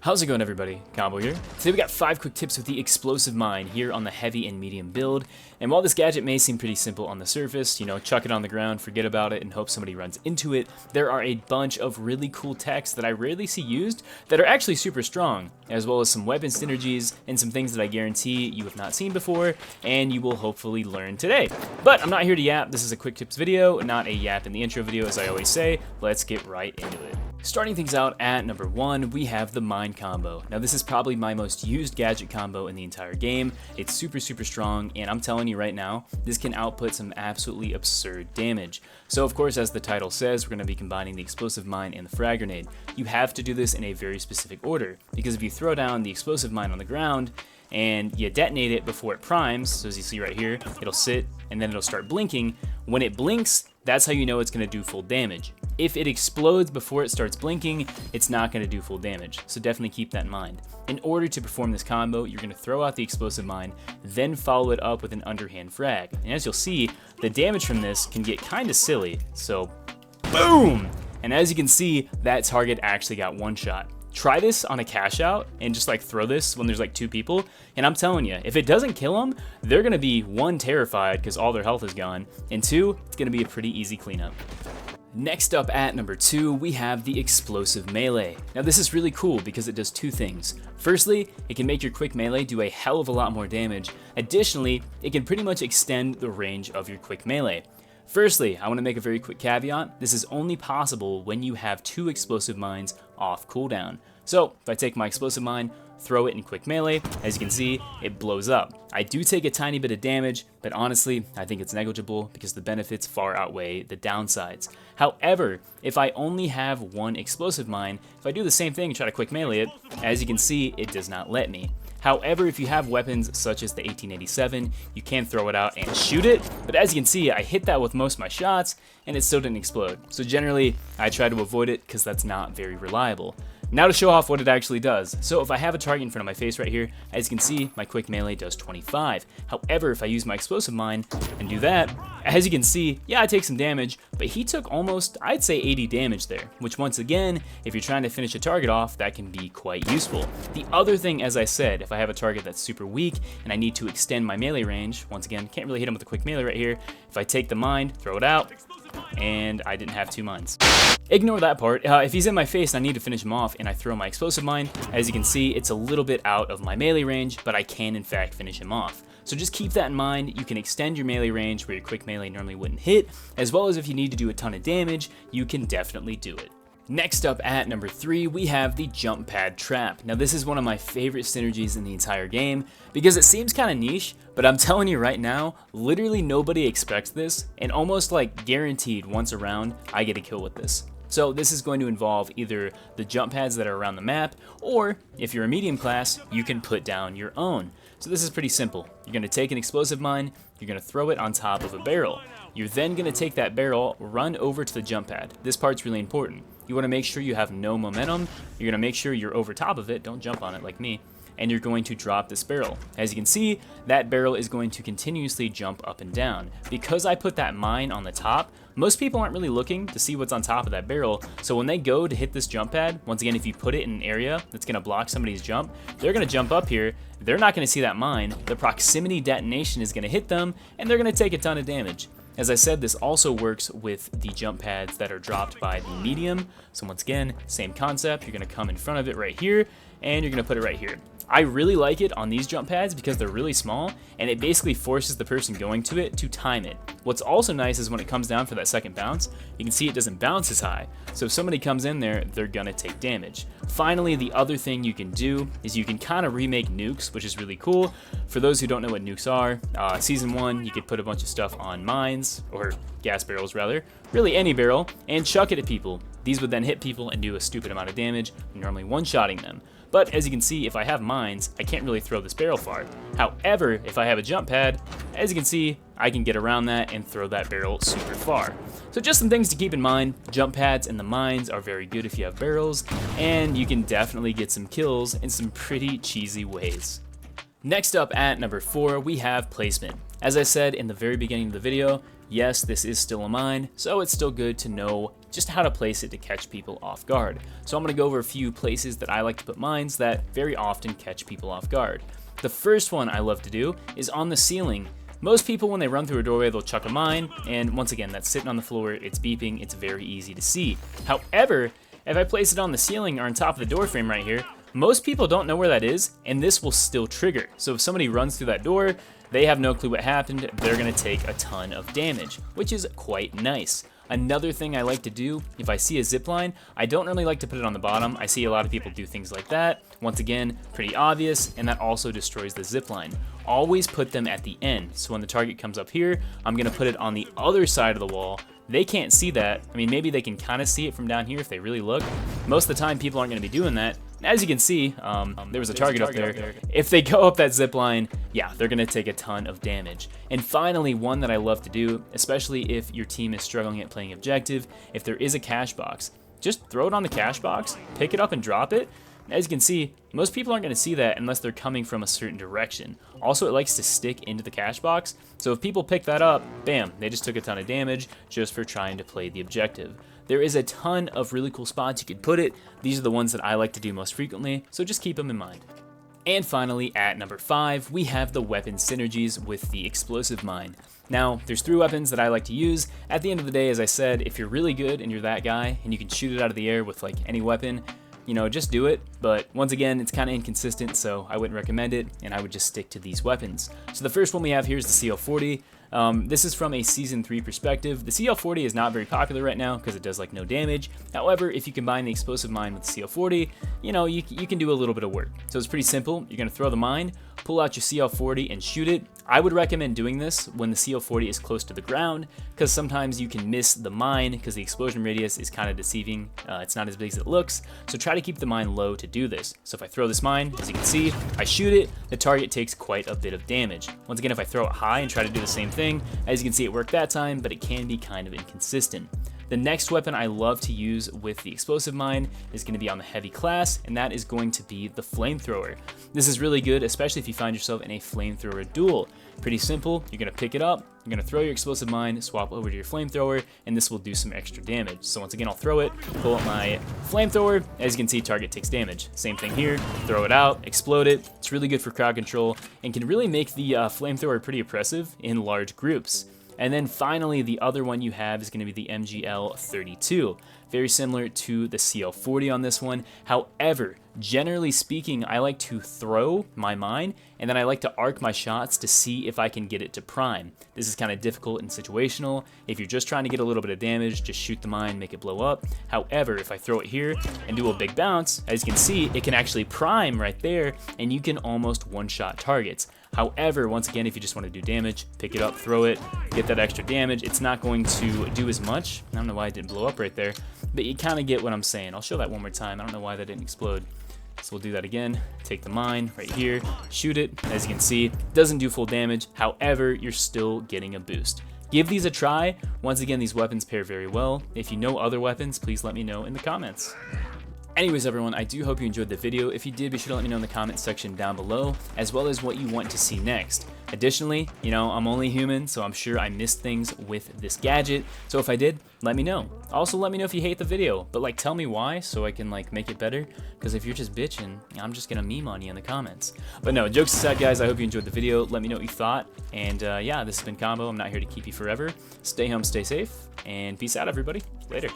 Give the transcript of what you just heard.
How's it going, everybody? Combo here. Today we got 5 quick tips with the explosive mine here on the heavy and medium build. And while this gadget may seem pretty simple on the surface, you know, chuck it on the ground, forget about it, and hope somebody runs into it, there are a bunch of really cool techs that I rarely see used that are actually super strong, as well as some weapon synergies and some things that I guarantee you have not seen before, and you will hopefully learn today. But I'm not here to yap. This is a quick tips video, not a yap in the intro video, as I always say. Let's get right into it. Starting things out at number 1, we have the mine combo. Now this is probably my most used gadget combo in the entire game. It's super strong, and I'm telling you right now, this can output some absolutely absurd damage. So of course, as the title says, we're going to be combining the explosive mine and the frag grenade. You have to do this in a very specific order, because if you throw down the explosive mine on the ground and you detonate it before it primes, so as you see right here, it'll sit and then it'll start blinking. When it blinks, that's how you know it's going to do full damage. If it explodes before it starts blinking, it's not going to do full damage, so definitely keep that in mind. In order to perform this combo, you're going to throw out the explosive mine, then follow it up with an underhand frag. And as you'll see, the damage from this can get kind of silly, so boom! And as you can see, that target actually got one shot. Try this on a cash out and just like throw this when there's like 2 people, and I'm telling you, if it doesn't kill them, they're gonna be 1, terrified because all their health is gone, and 2, it's gonna be a pretty easy cleanup. Next up at number 2, we have the explosive melee. Now this is really cool because it does 2 things. Firstly, it can make your quick melee do a hell of a lot more damage. Additionally, it can pretty much extend the range of your quick melee. Firstly, I want to make a very quick caveat. This is only possible when you have 2 explosive mines off cooldown. So if I take my explosive mine, throw it in quick melee, as you can see, it blows up. I do take a tiny bit of damage, but honestly, I think it's negligible because the benefits far outweigh the downsides. However, if I only have 1 explosive mine, if I do the same thing and try to quick melee it, as you can see, it does not let me. However, if you have weapons such as the 1887, you can throw it out and shoot it, but as you can see, I hit that with most of my shots, and it still didn't explode. So generally, I try to avoid it because that's not very reliable. Now to show off what it actually does. So if I have a target in front of my face right here, as you can see, my quick melee does 25. However, if I use my explosive mine and do that, as you can see, yeah, I take some damage, but he took almost, I'd say 80 damage there, which once again, if you're trying to finish a target off, that can be quite useful. The other thing, as I said, if I have a target that's super weak and I need to extend my melee range, once again, can't really hit him with a quick melee right here. If I take the mine, throw it out, and I didn't have 2 mines. Ignore that part. If he's in my face and I need to finish him off and I throw my explosive mine, as you can see, it's a little bit out of my melee range, but I can in fact finish him off. So just keep that in mind. You can extend your melee range where your quick melee normally wouldn't hit, as well as if you need to do a ton of damage, you can definitely do it. Next up at number 3, we have the jump pad trap. Now this is one of my favorite synergies in the entire game because it seems kind of niche, but I'm telling you right now, literally nobody expects this, and almost like guaranteed once around, I get a kill with this. So this is going to involve either the jump pads that are around the map, or if you're a medium class, you can put down your own. So this is pretty simple. You're going to take an explosive mine, you're going to throw it on top of a barrel. You're then going to take that barrel, run over to the jump pad. This part's really important. You want to make sure you have no momentum. You're going to make sure you're over top of it. Don't jump on it like me. And you're going to drop this barrel. As you can see, that barrel is going to continuously jump up and down. Because I put that mine on the top, most people aren't really looking to see what's on top of that barrel, so when they go to hit this jump pad, once again, if you put it in an area that's going to block somebody's jump, they're going to jump up here, they're not going to see that mine, the proximity detonation is going to hit them, and they're going to take a ton of damage. As I said, this also works with the jump pads that are dropped by the medium, so once again, same concept, you're going to come in front of it right here, and you're going to put it right here. I really like it on these jump pads because they're really small, and it basically forces the person going to it to time it. What's also nice is when it comes down for that second bounce, you can see it doesn't bounce as high. So if somebody comes in there, they're gonna take damage. Finally, the other thing you can do is you can kind of remake nukes, which is really cool. For those who don't know what nukes are, Season 1, you could put a bunch of stuff on mines, or gas barrels rather, really any barrel, and chuck it at people. These would then hit people and do a stupid amount of damage, normally one-shotting them. But as you can see, if I have mines, I can't really throw this barrel far. However, if I have a jump pad, as you can see, I can get around that and throw that barrel super far. So just some things to keep in mind. Jump pads and the mines are very good if you have barrels, and you can definitely get some kills in some pretty cheesy ways. Next up at number 4, we have placement. As I said in the very beginning of the video, yes, this is still a mine, so it's still good to know just how to place it to catch people off guard. So I'm going to go over a few places that I like to put mines that very often catch people off guard. The first one I love to do is on the ceiling. Most people, when they run through a doorway, they'll chuck a mine, and once again, that's sitting on the floor, it's beeping, it's very easy to see. However, if I place it on the ceiling or on top of the door frame right here, most people don't know where that is, and this will still trigger. So if somebody runs through that door, they have no clue what happened, they're gonna take a ton of damage, which is quite nice. Another thing I like to do, if I see a zip line, I don't really like to put it on the bottom. I see a lot of people do things like that. Once again, pretty obvious, and that also destroys the zip line. Always put them at the end. So when the target comes up here, I'm gonna put it on the other side of the wall. They can't see that. I mean, maybe they can kind of see it from down here if they really look. Most of the time, people aren't gonna be doing that. As you can see, there was a target up there. If they go up that zip line, yeah, they're gonna take a ton of damage. And finally, one that I love to do, especially if your team is struggling at playing objective, if there is a cash box, just throw it on the cash box, pick it up and drop it. As you can see, most people aren't gonna see that unless they're coming from a certain direction. Also, it likes to stick into the cash box, so if people pick that up, bam, they just took a ton of damage just for trying to play the objective. There is a ton of really cool spots you could put it. These are the ones that I like to do most frequently, so just keep them in mind. And finally, at number 5, we have the weapon synergies with the explosive mine. Now, there's 3 weapons that I like to use. At the end of the day, as I said, if you're really good and you're that guy and you can shoot it out of the air with like any weapon, you know, just do it. But once again, it's kind of inconsistent, so I wouldn't recommend it, and I would just stick to these weapons. So the first one we have here is the CL40. This is from a Season 3 perspective. The CL40 is not very popular right now because it does like no damage. However, if you combine the explosive mine with the CL40, you know, you can do a little bit of work. So it's pretty simple. You're gonna throw the mine, pull out your CL40 and shoot it. I would recommend doing this when the CL40 is close to the ground, because sometimes you can miss the mine because the explosion radius is kind of deceiving. It's not as big as it looks, so try to keep the mine low to do this. So if I throw this mine, as you can see, I shoot it, the target takes quite a bit of damage. Once again, if I throw it high and try to do the same thing, as you can see, it worked that time, but it can be kind of inconsistent. The next weapon I love to use with the explosive mine is going to be on the heavy class, and that is going to be the flamethrower. This is really good, especially if you find yourself in a flamethrower duel. Pretty simple, you're going to pick it up, you're going to throw your explosive mine, swap over to your flamethrower, and this will do some extra damage. So once again, I'll throw it, pull out my flamethrower, as you can see, target takes damage. Same thing here, throw it out, explode it. It's really good for crowd control, and can really make the flamethrower pretty oppressive in large groups. And then finally, the other one you have is going to be the MGL32. Very similar to the CL40 on this one. However, generally speaking, I like to throw my mine, and then I like to arc my shots to see if I can get it to prime. This is kind of difficult and situational. If you're just trying to get a little bit of damage, just shoot the mine, make it blow up. However, if I throw it here and do a big bounce, as you can see, it can actually prime right there, and you can almost one-shot targets. However, once again, if you just want to do damage, pick it up, throw it, get that extra damage. It's not going to do as much. I don't know why it didn't blow up right there, but you kind of get what I'm saying. I'll show that one more time. I don't know why that didn't explode. So we'll do that again. Take the mine right here, shoot it. As you can see, it doesn't do full damage. However, you're still getting a boost. Give these a try. Once again, these weapons pair very well. If you know other weapons, please let me know in the comments. Anyways, everyone, I do hope you enjoyed the video. If you did, be sure to let me know in the comments section down below, as well as what you want to see next. Additionally, you know, I'm only human, so I'm sure I missed things with this gadget. So if I did, let me know. Also, let me know if you hate the video, but like tell me why so I can like make it better. Because if you're just bitching, I'm just gonna meme on you in the comments. But no, jokes aside, guys, I hope you enjoyed the video. Let me know what you thought. And yeah, this has been Combo. I'm not here to keep you forever. Stay home, stay safe, and peace out, everybody. Later.